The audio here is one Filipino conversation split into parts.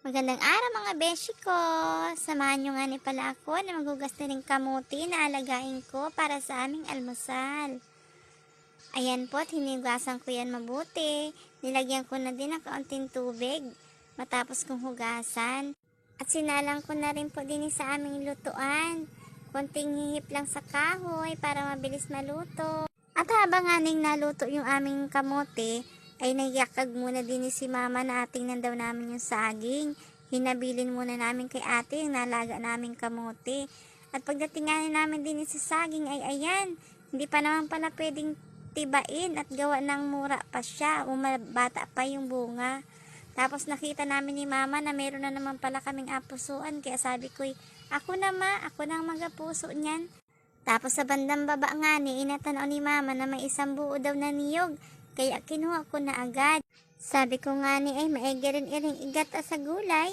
Magandang araw mga beshi ko! Samahan nyo nga ni pala ako na maghugas na rin kamuti na alagain ko para sa aming almusal. Ayan po, hinigasan ko yan mabuti. Nilagyan ko na din ng kaunting tubig matapos kong hugasan. At sinalang ko na rin po din sa aming lutuan. Konting hihip lang sa kahoy para mabilis maluto. At habang aning naluto yung aming kamote, ay nagyakag muna din si mama na ating daw namin yung saging. Hinabilin muna namin kay ate yung nalaga naming kamote. At pagdating namin din sa saging ay ayan, hindi pa naman pala pwedeng tibain at gawa ng mura pa siya o bata pa yung bunga. Tapos nakita namin ni mama na meron na naman pala kaming apusuan, kaya sabi ko, ako na ma, ako nang magapuso niyan. Tapos sa bandang baba nga ni, inatanaw ni mama na may isang buo daw na niyog, kaya kinuha ko na agad. Sabi ko nga ni ay maigi rin iring igat sa gulay.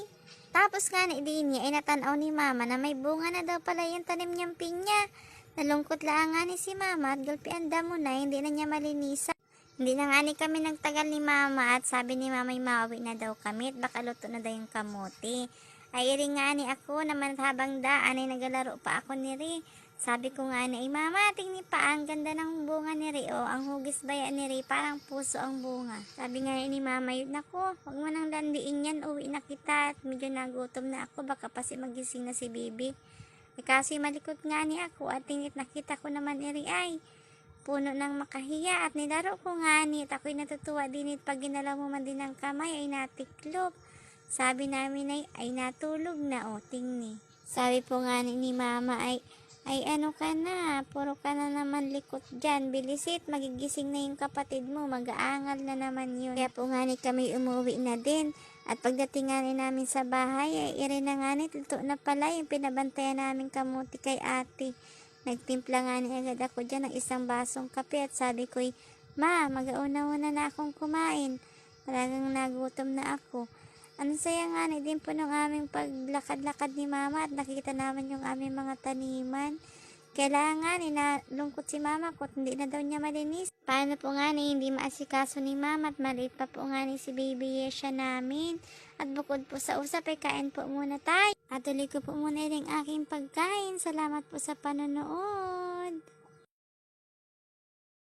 Tapos nga ni din niya, inatanaw ni mama na may bunga na daw pala yung tanim niyang pinya. Nalungkot lang nga ni si mama at gulpian mo na, hindi na niya malinisan. Hindi na nga ni kami nagtagal ni mama at sabi ni mama ay mawi na daw kami at baka luto na daw yung kamote. Ay iring nga ni ako naman habang daan ay nagalaro pa ako ni Ri. Sabi ko nga ni, mama, tingni pa, ang ganda ng bunga ni Ri, o, ang hugis baya ni Ri, parang puso ang bunga. Sabi nga ni mama, yun ako, huwag mo nang landiin yan, uwi na kita, at medyo nagutom na ako, baka pa magising na si Bibi. Kasi malikot nga ni ako, at tingit nakita ko naman ni Ri, ay, puno ng makahiya, at nilaro ko nga ni, at ako'y natutuwa din, at pag ginalaw mo man din ng kamay, ay natiklop. Sabi namin ay natulog na, o, tingni. Sabi po nga ni mama, ay ano ka na, puro ka na naman likot dyan, bilisit, magigising na yung kapatid mo, mag-aangal na naman yun. Kaya po nga ni kami umuwi na din, at pagdating nga namin sa bahay, ay irin na nga ni, luto na pala yung pinabantayan namin kamuti kay ate. Nagtimpla nga ni agad ako dyan ng isang basong kape, at sabi ko, ma, mag-auna-una na akong kumain, talagang nagutom na ako. Ang saya nga ni din po ng aming paglakad-lakad ni mama at nakita naman yung aming mga taniman. Kailangan nalungkot si mama ko hindi na daw niya malinis. Paano po nga ni hindi maasikaso ni mama at maliit pa po nga ni si baby Yesha namin. At bukod po sa usap ay kain po muna tayo. At tuloy ko po muna rin aking pagkain. Salamat po sa panonood.